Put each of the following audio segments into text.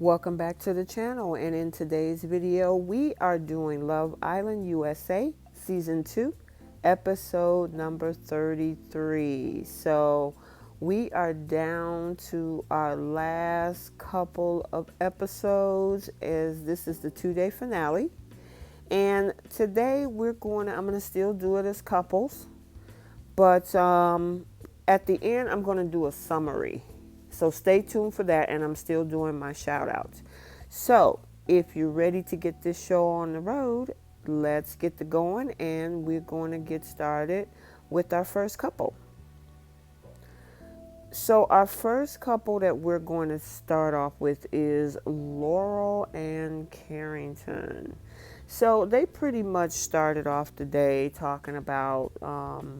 Welcome back to the channel, and in today's video we are doing Love Island USA Season 2 episode number 33. So we are down to our last couple of episodes as this is the 2-day finale. And today I'm going to still do it as couples, but at the end I'm going to do a summary. So stay tuned for that, and I'm still doing my shout outs. So if you're ready to get this show on the road, let's get it going, and we're going to get started with our first couple. So our first couple that we're going to start off with is Laurel and Carrington. So they pretty much started off the day talking about, how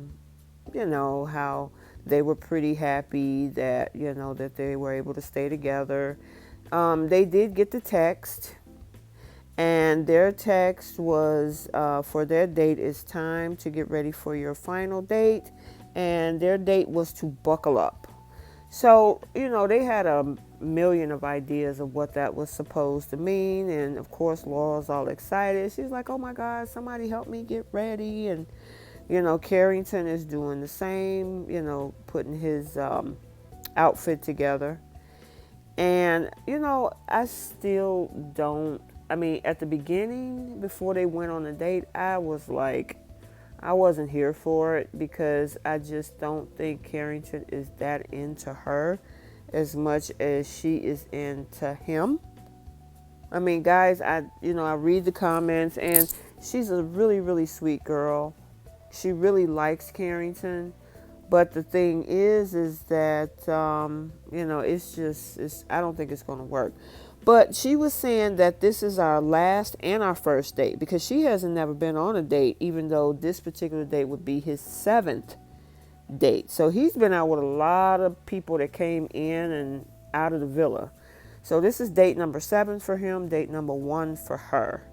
they were pretty happy that, that they were able to stay together. They did get the text, and their text was for their date, it's time to get ready for your final date, and their date was to buckle up. So, they had a million of ideas of what that was supposed to mean, and of course Laurel's all excited. She's like, oh my God, somebody help me get ready. And Carrington is doing the same, putting his outfit together. And, I still don't, at the beginning, before they went on a date, I was like, I wasn't here for it, because I just don't think Carrington is that into her as much as she is into him. Guys, I read the comments, and she's a really, really sweet girl. She really likes Carrington, but the thing is that, I don't think it's going to work. But she was saying that this is our last and our first date, because she hasn't never been on a date, even though this particular date would be his 7th date. So he's been out with a lot of people that came in and out of the villa. So this is date number 7 for him, date number 1 for her.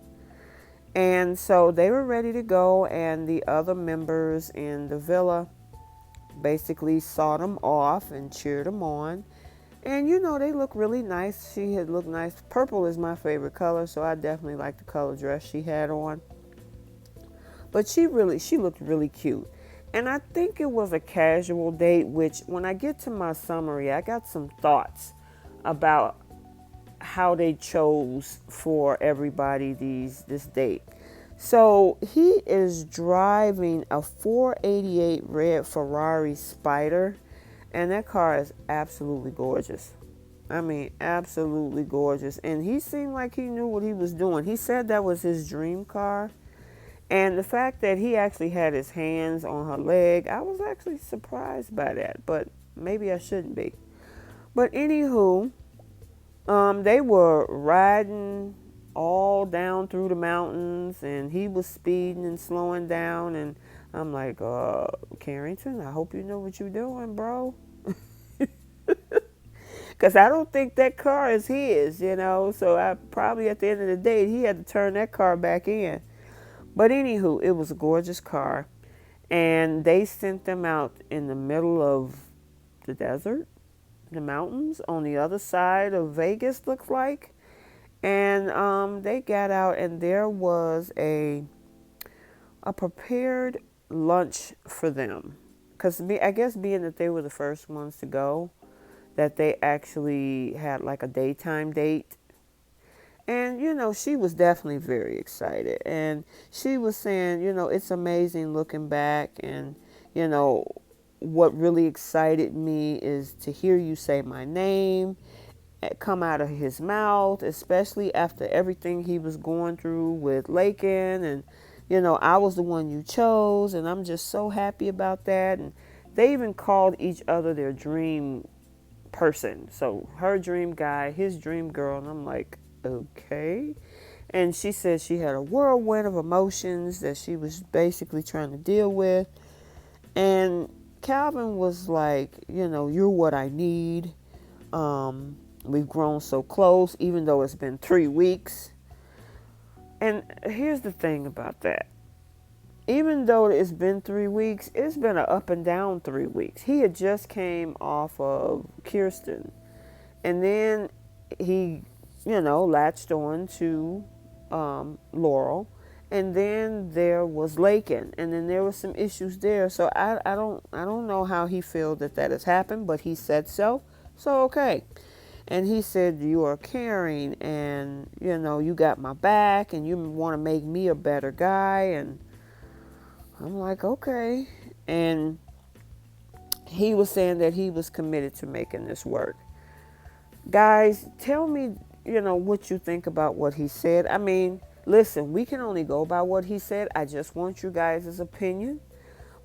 And so they were ready to go, and the other members in the villa basically saw them off and cheered them on. And they look really nice. She had looked nice. Purple is my favorite color, so I definitely like the color dress she had on. But she looked really cute. And I think it was a casual date, which when I get to my summary, I got some thoughts about how they chose for everybody this date. So he is driving a 488 red Ferrari Spider, and that car is absolutely gorgeous. Absolutely gorgeous. And he seemed like he knew what he was doing. He said that was his dream car. And the fact that he actually had his hands on her leg, I was actually surprised by that, but maybe I shouldn't be. But anywho, they were riding all down through the mountains, and he was speeding and slowing down, and I'm like, Carrington, I hope you know what you're doing, bro. Because I don't think that car is his, so I probably at the end of the day, he had to turn that car back in. But anywho, it was a gorgeous car, and they sent them out in the middle of the desert, the mountains on the other side of Vegas, looks like. And they got out, and there was a prepared lunch for them, because I guess being that they were the first ones to go, that they actually had like a daytime date. And she was definitely very excited, and she was saying, it's amazing looking back, and what really excited me is to hear you say my name come out of his mouth, especially after everything he was going through with Lakin. And I was the one you chose, and I'm just so happy about that. And they even called each other their dream person. So her dream guy, his dream girl, and I'm like, okay. And she said she had a whirlwind of emotions that she was basically trying to deal with. And Calvin was like, you're what I need. We've grown so close, even though it's been 3 weeks. And here's the thing about that. Even though it's been 3 weeks, it's been an up and down 3 weeks. He had just came off of Kirsten, and then he latched on to Laurel. And then there was Lakin, and then there was some issues there. So I don't know how he feels that has happened, but he said so. So okay. And he said, you are caring, and you got my back, and you want to make me a better guy. And I'm like, okay. And he was saying that he was committed to making this work. Guys, tell me, what you think about what he said. I mean, listen, we can only go by what he said. I just want you guys' opinion.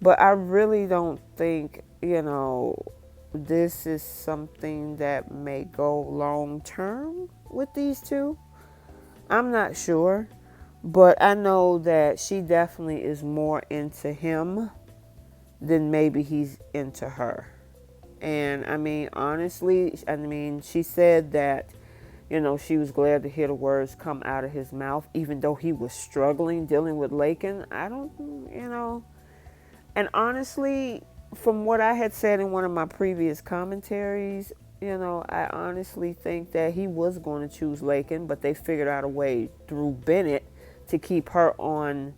But I really don't think, this is something that may go long term with these two. I'm not sure. But I know that she definitely is more into him than maybe he's into her. And I mean, honestly, she said that, she was glad to hear the words come out of his mouth, even though he was struggling dealing with Lakin. I don't, and honestly, from what I had said in one of my previous commentaries, I honestly think that he was going to choose Lakin, but they figured out a way through Bennett to keep her on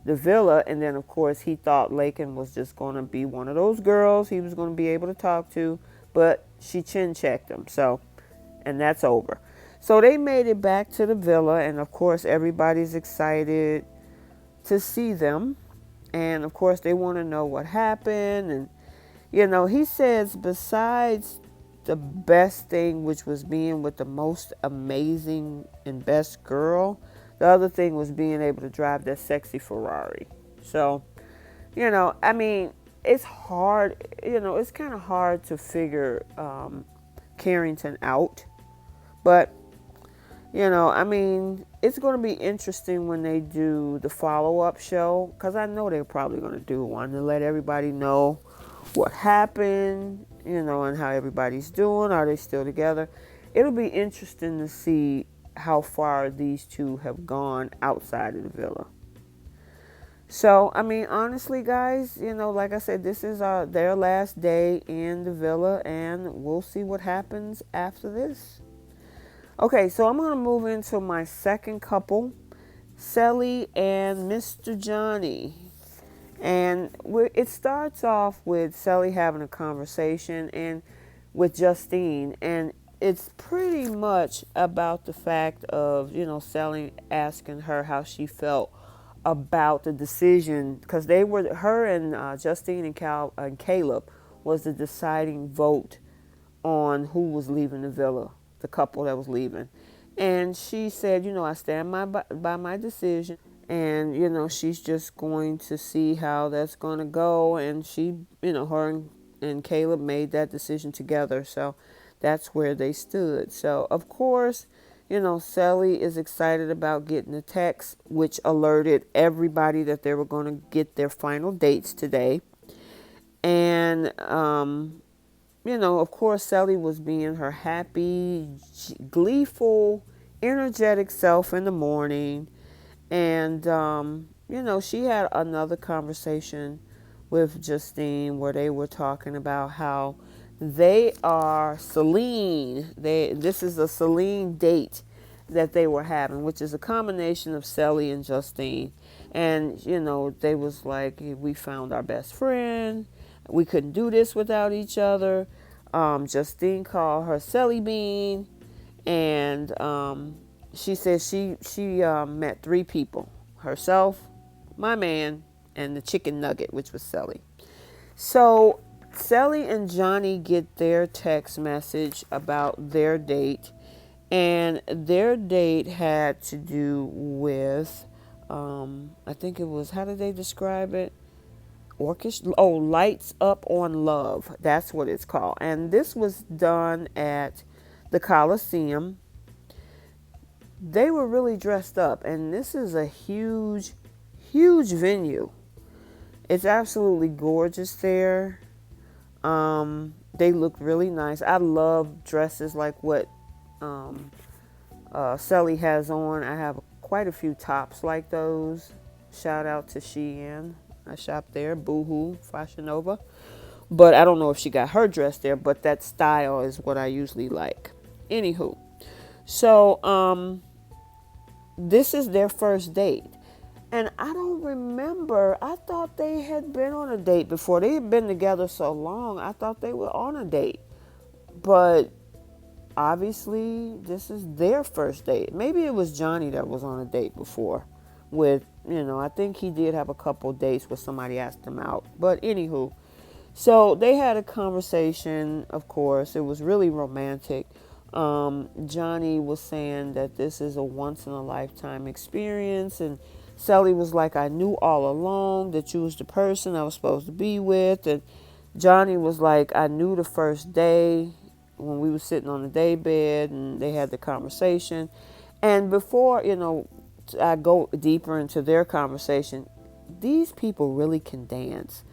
the villa. And then, of course, he thought Lakin was just going to be one of those girls he was going to be able to talk to, but she chin checked him. So, and that's over. So they made it back to the villa, and of course, everybody's excited to see them. And of course, they want to know what happened. And, he says, besides the best thing, which was being with the most amazing and best girl, the other thing was being able to drive that sexy Ferrari. So, it's hard, it's kind of hard to figure Carrington out. But, it's going to be interesting when they do the follow-up show, because I know they're probably going to do one to let everybody know what happened, and how everybody's doing. Are they still together? It'll be interesting to see how far these two have gone outside of the villa. So, honestly, guys, like I said, this is their last day in the villa, and we'll see what happens after this. Okay, so I'm going to move into my second couple, Cely and Mr. Johnny. And it starts off with Cely having a conversation and with Justine, and it's pretty much about the fact of, Cely asking her how she felt about the decision, because her and Justine and Caleb was the deciding vote on who was leaving the villa, the couple that was leaving. And she said, I stand by my decision. And, she's just going to see how that's going to go. And she, her and Caleb made that decision together. So that's where they stood. So, of course, Cely is excited about getting the text, which alerted everybody that they were going to get their final dates today. And, of course, Cely was being her happy, gleeful, energetic self in the morning. And, she had another conversation with Justine where they were talking about how they are Celine. This is a Celine date that they were having, which is a combination of Cely and Justine. And, they was like, we found our best friend. We couldn't do this without each other. Justine called her Cely Bean. And, she said she met three people: herself, my man, and the chicken nugget, which was Cely. So Cely and Johnny get their text message about their date, and their date had to do with, I think it was, how did they describe it? Orchestra. Oh, Lights Up on Love. That's what it's called. And this was done at the Coliseum. They were really dressed up, and this is a huge, huge venue. It's absolutely gorgeous there. They look really nice. I love dresses like what Cely has on. I have quite a few tops like those. Shout out to Shein. I shop there. Boohoo, Fashion Nova. But I don't know if she got her dress there, but that style is what I usually like. Anywho. So, this is their first date. And I don't remember. I thought they had been on a date before. They had been together so long. I thought they were on a date. But obviously, this is their first date. Maybe it was Johnny that was on a date before with, I think he did have a couple dates where somebody asked him out. But anywho, so they had a conversation, of course. It was really romantic. Johnny was saying that this is a once in a lifetime experience, and Cely was like, I knew all along that you was the person I was supposed to be with. And Johnny was like, I knew the first day when we were sitting on the day bed and they had the conversation. And before, I go deeper into their conversation, these people really can dance.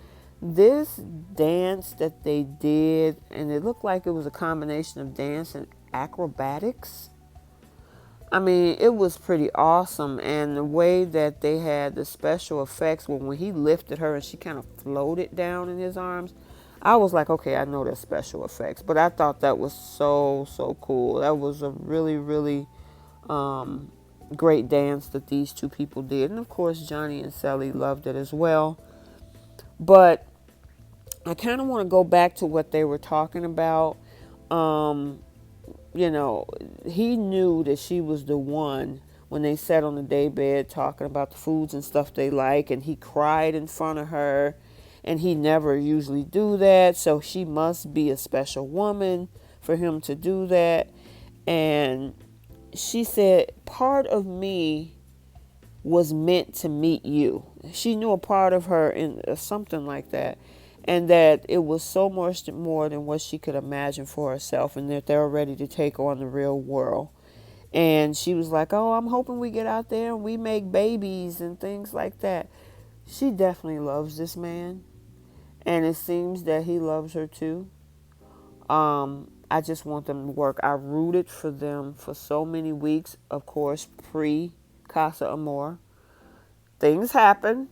This dance that they did, and it looked like it was a combination of dance and acrobatics. I mean, it was pretty awesome. And the way that they had the special effects, when he lifted her and she kind of floated down in his arms, I was like, okay, I know that's special effects. But I thought that was so, so cool. That was a really, really great dance that these two people did. And of course, Johnny and Cely loved it as well. But I kind of want to go back to what they were talking about. He knew that she was the one when they sat on the daybed talking about the foods and stuff they like, and he cried in front of her, and he never usually do that, so she must be a special woman for him to do that. And she said, part of me was meant to meet you. She knew a part of her in something like that. And that it was so much more than what she could imagine for herself, and that they're ready to take on the real world. And she was like, oh, I'm hoping we get out there and we make babies and things like that. She definitely loves this man. And it seems that he loves her too. I just want them to work. I rooted for them for so many weeks, of course, pre Casa Amor. Things happen.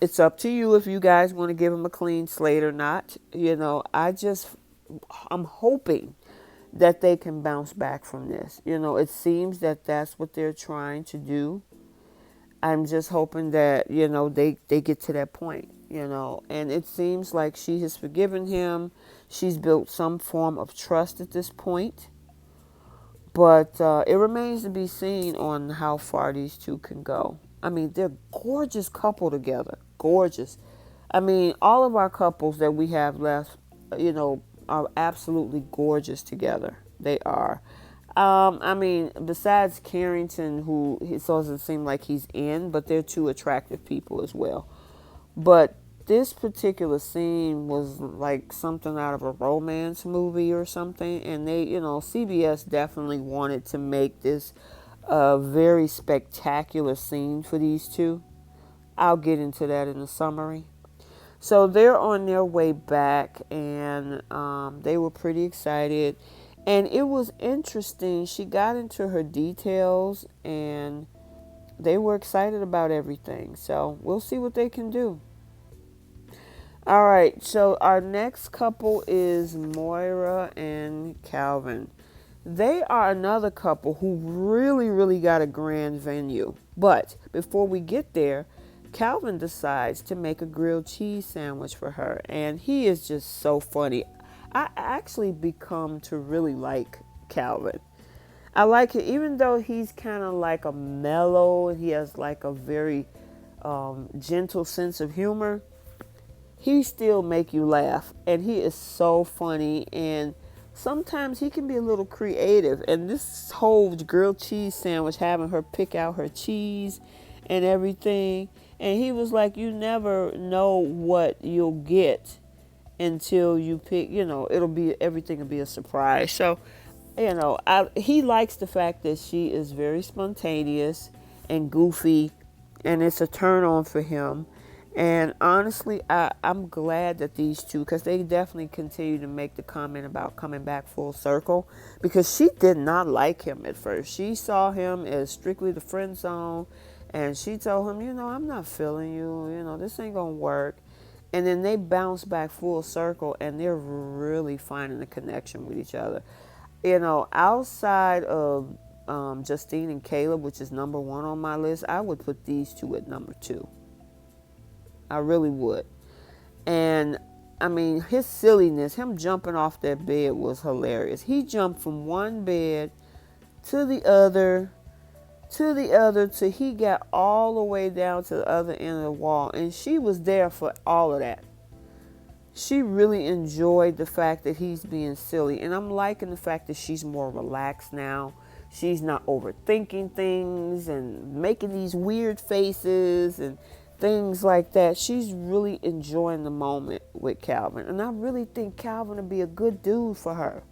It's up to you if you guys want to give him a clean slate or not. I'm hoping that they can bounce back from this. It seems that that's what they're trying to do. I'm just hoping that, they get to that point, and it seems like she has forgiven him. She's built some form of trust at this point. But it remains to be seen on how far these two can go. I mean, they're a gorgeous couple together. Gorgeous. I mean, all of our couples that we have left, are absolutely gorgeous together. They are. I mean, besides Carrington, who it doesn't seem like he's in, but they're two attractive people as well. But this particular scene was like something out of a romance movie or something. And they, CBS definitely wanted to make this a very spectacular scene for these two. I'll get into that in the summary. So they're on their way back, and they were pretty excited. And it was interesting. She got into her details, and they were excited about everything. So we'll see what they can do. All right, so our next couple is Moira and Calvin. They are another couple who really, really got a grand venue. But before we get there, Calvin decides to make a grilled cheese sandwich for her. And he is just so funny. I actually become to really like Calvin. I like it, even though he's kind of like a mellow, he has like a very gentle sense of humor. He still make you laugh, and he is so funny, and sometimes he can be a little creative. And this whole grilled cheese sandwich, having her pick out her cheese and everything, and he was like, you never know what you'll get until you pick, everything will be a surprise. So, he likes the fact that she is very spontaneous and goofy, and it's a turn on for him. And honestly, I'm glad that these two, because they definitely continue to make the comment about coming back full circle, because she did not like him at first. She saw him as strictly the friend zone, and she told him, I'm not feeling you, this ain't gonna work. And then they bounce back full circle, and they're really finding a connection with each other. outside of Justine and Caleb, which is number one on my list, I would put these two at number two. I really would. And I mean, his silliness, him jumping off that bed was hilarious. He jumped from one bed to the other, till he got all the way down to the other end of the wall. And she was there for all of that. She really enjoyed the fact that he's being silly. And I'm liking the fact that she's more relaxed now. She's not overthinking things and making these weird faces and things like that. She's really enjoying the moment with Calvin. And I really think Calvin would be a good dude for her.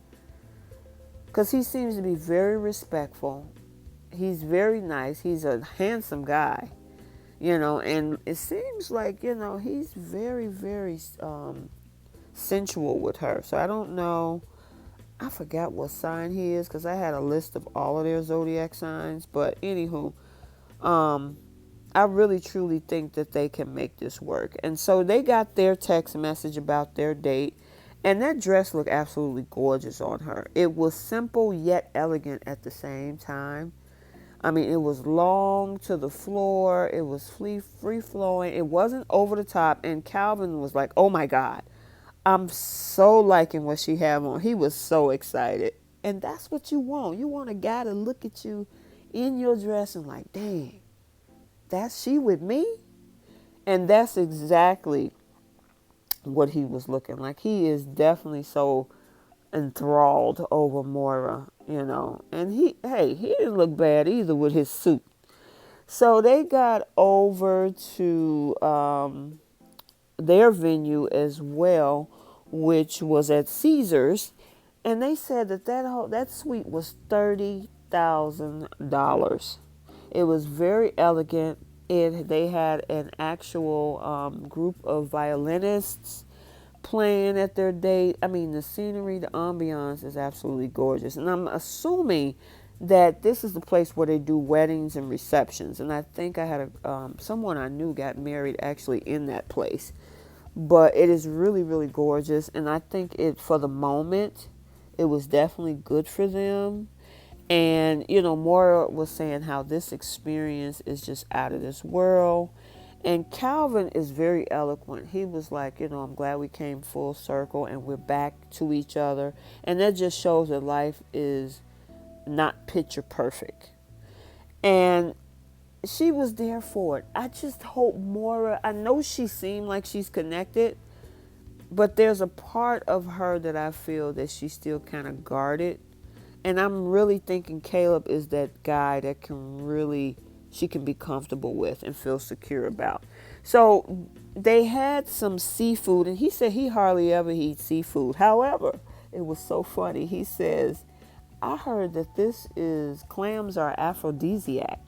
Because he seems to be very respectful. He's very nice. He's a handsome guy. And it seems like, he's very, very sensual with her. So I don't know. I forgot what sign he is because I had a list of all of their zodiac signs. But anywho, I really truly think that they can make this work. And so they got their text message about their date. And that dress looked absolutely gorgeous on her. It was simple yet elegant at the same time. I mean, it was long to the floor. It was free flowing. It wasn't over the top. And Calvin was like, oh my God, I'm so liking what she have on. He was so excited. And that's what you want. You want a guy to look at you in your dress and like, dang, that's she with me? And that's exactly what he was looking like. He is definitely so enthralled over Moira, And he didn't look bad either with his suit. So they got over to their venue as well, which was at Caesars, and they said that suite was $30,000. It was very elegant. They had an actual group of violinists playing at their date. I mean, the scenery, the ambiance is absolutely gorgeous. And I'm assuming that this is the place where they do weddings and receptions. And I think I had someone I knew got married actually in that place. But it is really, really gorgeous. And I think for the moment, it was definitely good for them. And, Moira was saying how this experience is just out of this world. And Calvin is very eloquent. He was like, I'm glad we came full circle and we're back to each other. And that just shows that life is not picture perfect. And she was there for it. I just hope Moira, I know she seemed like she's connected, but there's a part of her that I feel that she's still kind of guarded. And I'm really thinking Caleb is that guy that she can be comfortable with and feel secure about. So they had some seafood, and he said he hardly ever eats seafood. However, it was so funny. He says, I heard that clams are aphrodisiac.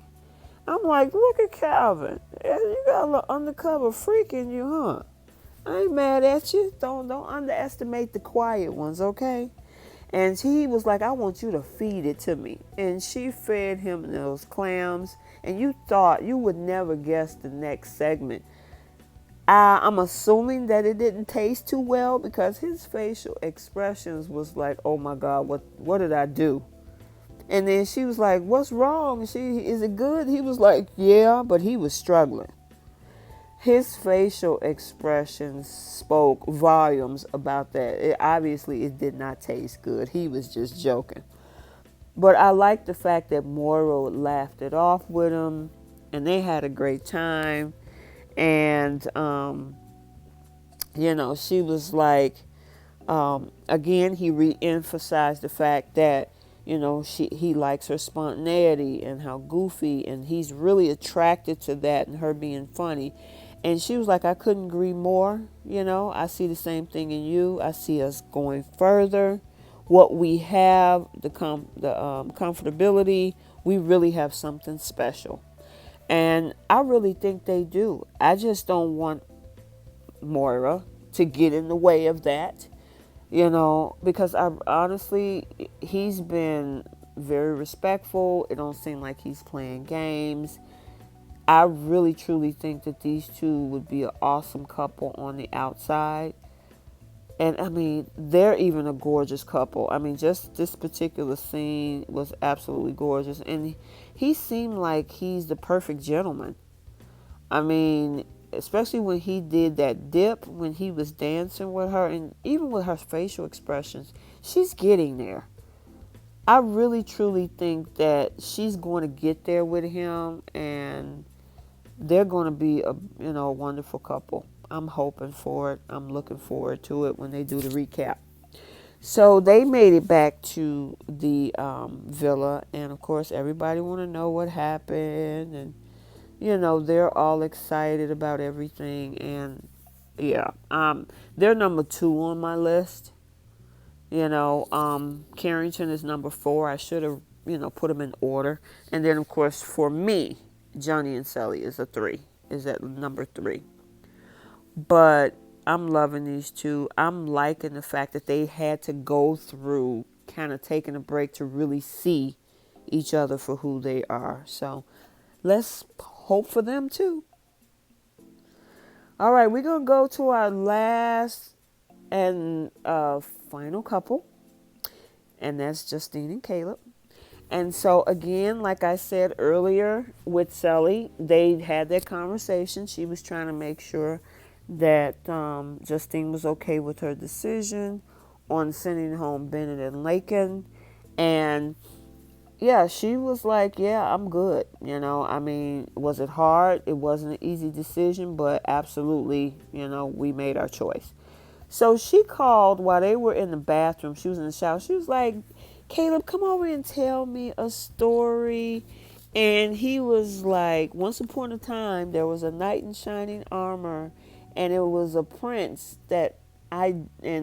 I'm like, look at Calvin. You got a little undercover freak in you, huh? I ain't mad at you. Don't underestimate the quiet ones, okay? And he was like, I want you to feed it to me. And she fed him those clams. And you thought you would never guess the next segment. I'm assuming that it didn't taste too well because his facial expressions was like, oh my God, what did I do? And then she was like, what's wrong? Is it good? He was like, yeah, but he was struggling. His facial expressions spoke volumes about that. Obviously, it did not taste good. He was just joking. But I like the fact that Moira laughed it off with him, and they had a great time. And, she was like, again, he re-emphasized the fact that, he likes her spontaneity and how goofy, and he's really attracted to that and her being funny. And she was like, I couldn't agree more. I see the same thing in you. I see us going further. What we have, the comfortability, we really have something special. And I really think they do. I just don't want Moira to get in the way of that, because honestly, he's been very respectful. It don't seem like he's playing games. I really truly think that these two would be an awesome couple on the outside. And I mean, they're even a gorgeous couple. I mean, just this particular scene was absolutely gorgeous. And he seemed like he's the perfect gentleman. I mean, especially when he did that dip, when he was dancing with her, and even with her facial expressions, she's getting there. I really truly think that she's going to get there with him, and they're going to be a wonderful couple. I'm hoping for it. I'm looking forward to it when they do the recap. So they made it back to the villa, and of course, everybody want to know what happened, and they're all excited about everything, and yeah, they're number 2 on my list. Carrington is number 4. I should have, put them in order. And then, of course, for me, Johnny and Cely is is at number 3. But I'm loving these two. I'm liking the fact that they had to go through kind of taking a break to really see each other for who they are. So let's hope for them too. All right, we're going to go to our last and final couple, and that's Justine and Caleb. And so again, like I said earlier with Cely, they had that conversation. She was trying to make sure that Justine was okay with her decision on sending home Bennett and Lakin. And yeah, she was like, yeah, I'm good. I mean, was it hard? It wasn't an easy decision, but absolutely, we made our choice. So she called while they were in the bathroom. She was in the shower. She was like, Caleb, come over and tell me a story. And he was like, once upon a time, there was a knight in shining armor, and it was a prince that I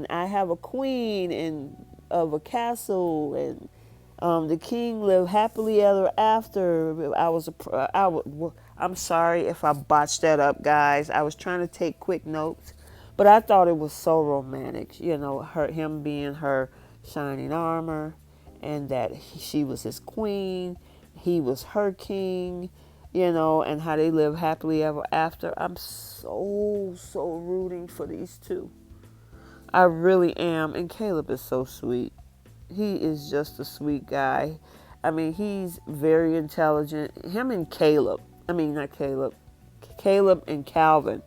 have a queen and of a castle, and the king lived happily ever after. I'm sorry if I botched that up, guys. I was trying to take quick notes, but I thought it was so romantic. Him being her shining armor, and that she was his queen, he was her king, and how they live happily ever after. I'm so rooting for these two. I really am, and Caleb is so sweet. He is just a sweet guy. I mean, he's very intelligent. Him and Caleb, I mean, not Caleb, Caleb and Calvin,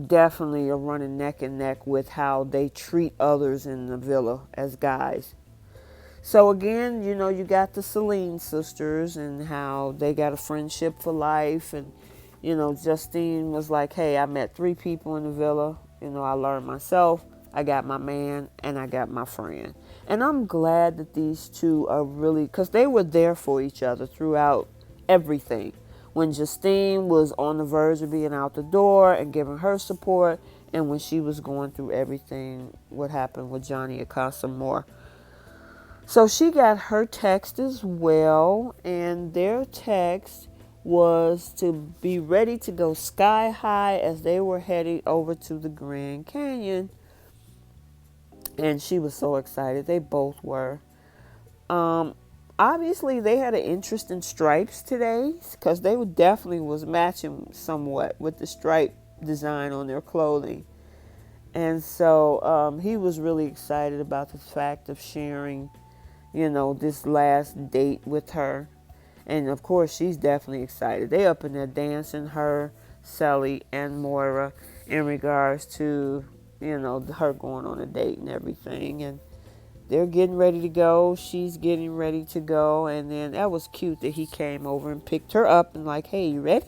definitely are running neck and neck with how they treat others in the villa as guys. So again, you got the Cely sisters and how they got a friendship for life. And, Justine was like, hey, I met 3 people in the villa. I learned myself. I got my man, and I got my friend. And I'm glad that these two are really, because they were there for each other throughout everything. When Justine was on the verge of being out the door and giving her support, and when she was going through everything, what happened with Johnny and More. So she got her text as well, and their text was to be ready to go sky high as they were heading over to the Grand Canyon. And she was so excited. They both were. Obviously, they had an interest in stripes today because they definitely was matching somewhat with the stripe design on their clothing. And so he was really excited about the fact of sharing, this last date with her. And of course, she's definitely excited. They up in there dancing, her, Cely, and Moira, in regards to, her going on a date and everything. And they're getting ready to go. She's getting ready to go. And then that was cute that he came over and picked her up and like, hey, you ready?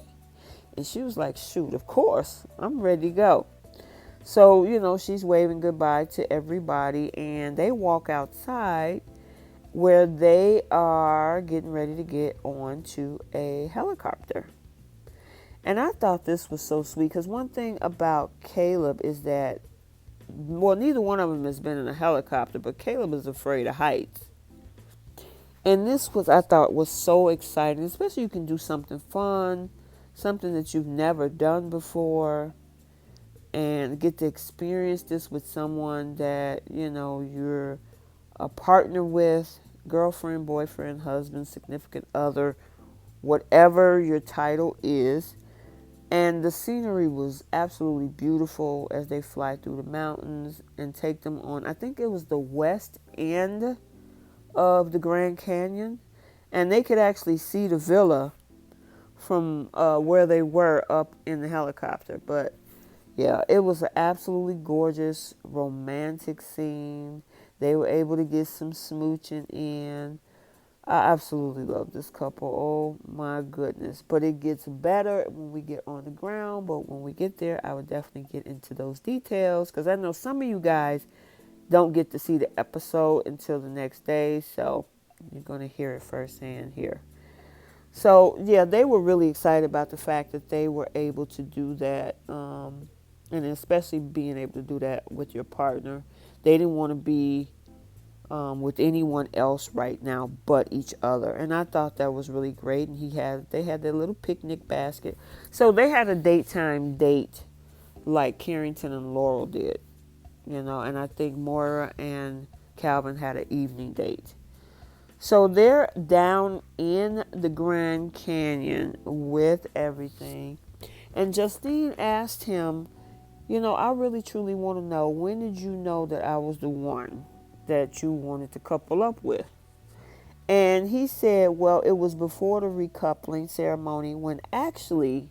And she was like, shoot, of course, I'm ready to go. So, she's waving goodbye to everybody. And they walk outside where they are getting ready to get onto a helicopter. And I thought this was so sweet because one thing about Caleb is that, well, neither one of them has been in a helicopter, but Caleb is afraid of heights. And this was, I thought, was so exciting, especially you can do something fun, something that you've never done before, and get to experience this with someone that, you're a partner with, girlfriend, boyfriend, husband, significant other, whatever your title is. And the scenery was absolutely beautiful as they fly through the mountains and take them on, I think it was the west end of the Grand Canyon. And they could actually see the villa from where they were up in the helicopter. But yeah, it was an absolutely gorgeous, romantic scene. They were able to get some smooching in. I absolutely love this couple. Oh my goodness. But it gets better when we get on the ground. But when we get there, I would definitely get into those details. Because I know some of you guys don't get to see the episode until the next day. So you're going to hear it firsthand here. So yeah, they were really excited about the fact that they were able to do that. And especially being able to do that with your partner. They didn't want to be with anyone else right now but each other, and I thought that was really great. And they had their little picnic basket, so they had a daytime date like Carrington and Laurel did, and I think Moira and Calvin had an evening date. So they're down in the Grand Canyon with everything, and Justine asked him, I really truly want to know, when did you know that I was the one that you wanted to couple up with? And he said, well, it was before the recoupling ceremony, when actually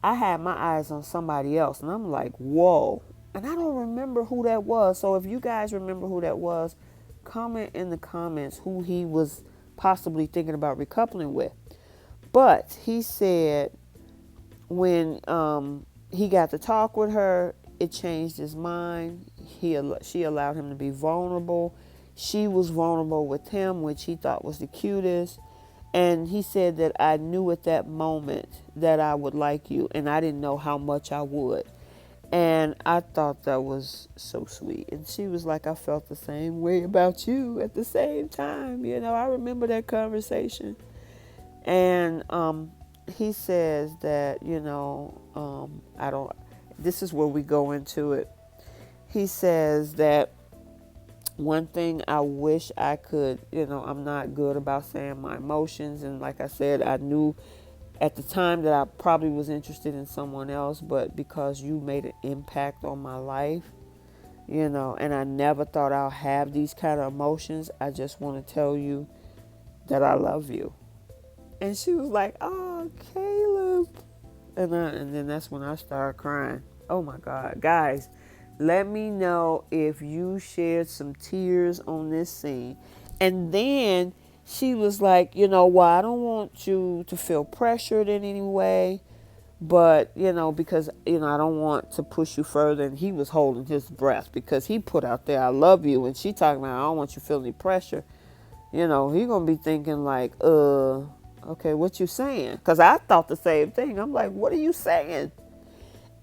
I had my eyes on somebody else. And I'm like, whoa. And I don't remember who that was. So if you guys remember who that was, comment in the comments who he was possibly thinking about recoupling with. But he said when he got to talk with her, it changed his mind. She allowed him to be vulnerable. She was vulnerable with him, which he thought was the cutest. And he said that I knew at that moment that I would like you, and I didn't know how much I would. And I thought that was so sweet. And she was like, I felt the same way about you at the same time. I remember that conversation. And he says that, this is where we go into it. He says that one thing I wish I could, I'm not good about saying my emotions. And like I said, I knew at the time that I probably was interested in someone else, but because you made an impact on my life, and I never thought I'll have these kind of emotions, I just want to tell you that I love you. And she was like, oh, Caleb. And then that's when I started crying. Oh my God. Guys, let me know if you shared some tears on this scene. And then she was like, well, I don't want you to feel pressured in any way, but, because, I don't want to push you further. And he was holding his breath because he put out there, I love you. And she talking about, I don't want you to feel any pressure. He going to be thinking like, okay, what you saying? Because I thought the same thing. I'm like, what are you saying?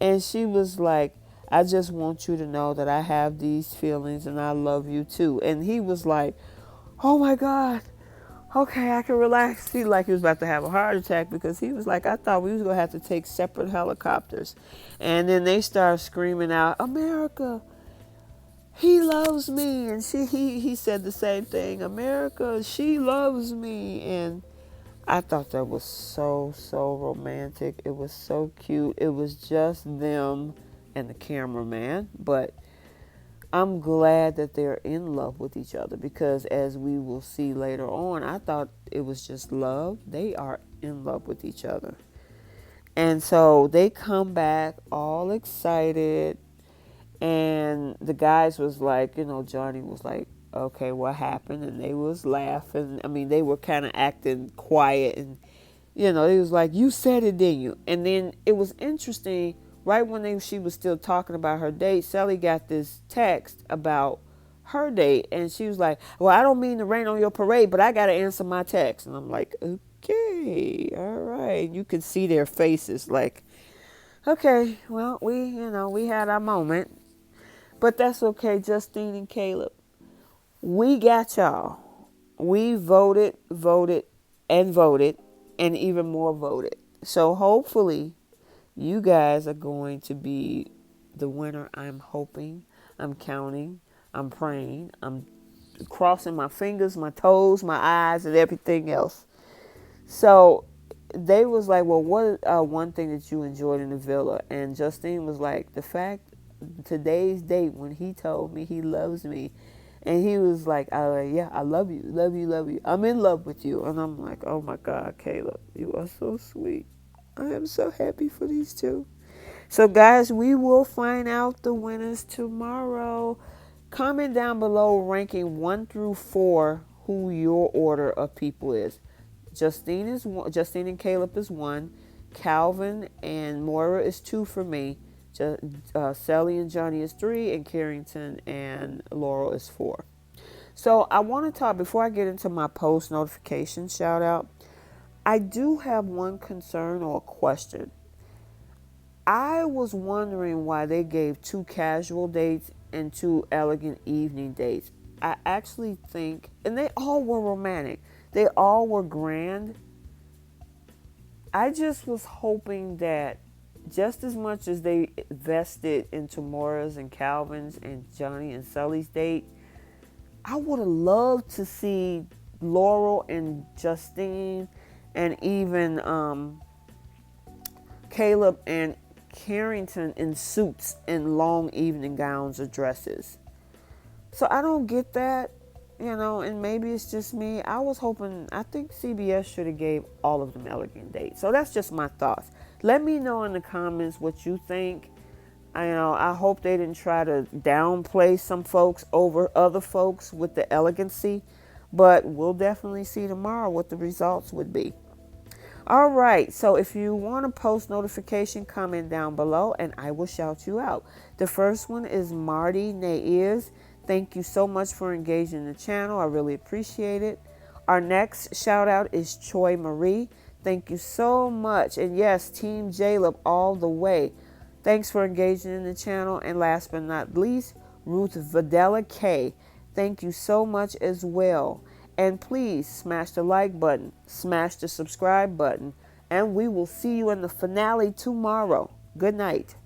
And she was like, I just want you to know that I have these feelings and I love you too. And he was like, oh my God, okay, I can relax. He like he was about to have a heart attack because he was like, I thought we was going to have to take separate helicopters. And then they started screaming out, America, he loves me. And he said the same thing, America, she loves me. And I thought that was so romantic. It was so cute. It was just them and the cameraman. But I'm glad that they're in love with each other because as we will see later on, I thought it was just love. They are in love with each other. And so they come back all excited. And the guys was like, Johnny was like, okay, what happened? And they was laughing. I mean, they were kind of acting quiet. And, they was like, you said it, didn't you? And then it was interesting. Right when she was still talking about her date, Cely got this text about her date. And she was like, well, I don't mean to rain on your parade, but I got to answer my text. And I'm like, okay, all right. You could see their faces like, okay, well, we had our moment. But that's okay, Justine and Caleb. We got y'all. We voted, and voted, and even more voted. So hopefully you guys are going to be the winner. I'm hoping, I'm counting, I'm praying, I'm crossing my fingers, my toes, my eyes, and everything else. So they was like, well, what one thing that you enjoyed in the villa? And Justine was like, the fact today's date when he told me he loves me, and he was like, yeah, I love you, love you, love you. I'm in love with you. And I'm like, oh my God, Caleb, you are so sweet. I am so happy for these two. So guys, we will find out the winners tomorrow. Comment down below ranking 1 through 4 who your order of people is. Justine is one, Justine and Caleb is 1. Calvin and Moira is 2 for me. Cely and Johnny is 3, and Carrington and Laurel is 4. So I want to talk, before I get into my post notification shout out, I do have one concern or question. I was wondering why they gave 2 casual dates and 2 elegant evening dates. I actually think, and they all were romantic, they all were grand. I just was hoping that just as much as they invested into Moira's and Calvin's and Johnny and Sully's date, I would have loved to see Laurel and Justine and even Caleb and Carrington in suits and long evening gowns or dresses. So I don't get that, and maybe it's just me. I was hoping, I think CBS should have gave all of them elegant dates. So that's just my thoughts. Let me know in the comments what you think. I hope they didn't try to downplay some folks over other folks with the elegancy, but we'll definitely see tomorrow what the results would be. All right, so if you want a post notification, comment down below and I will shout you out. The first one is Marty Nayers. Thank you so much for engaging the channel. I really appreciate it. Our next shout out is Choi Marie. Thank you so much. And yes, Team Caleb all the way. Thanks for engaging in the channel. And last but not least, Ruth Videla K. Thank you so much as well. And please smash the like button, smash the subscribe button, and we will see you in the finale tomorrow. Good night.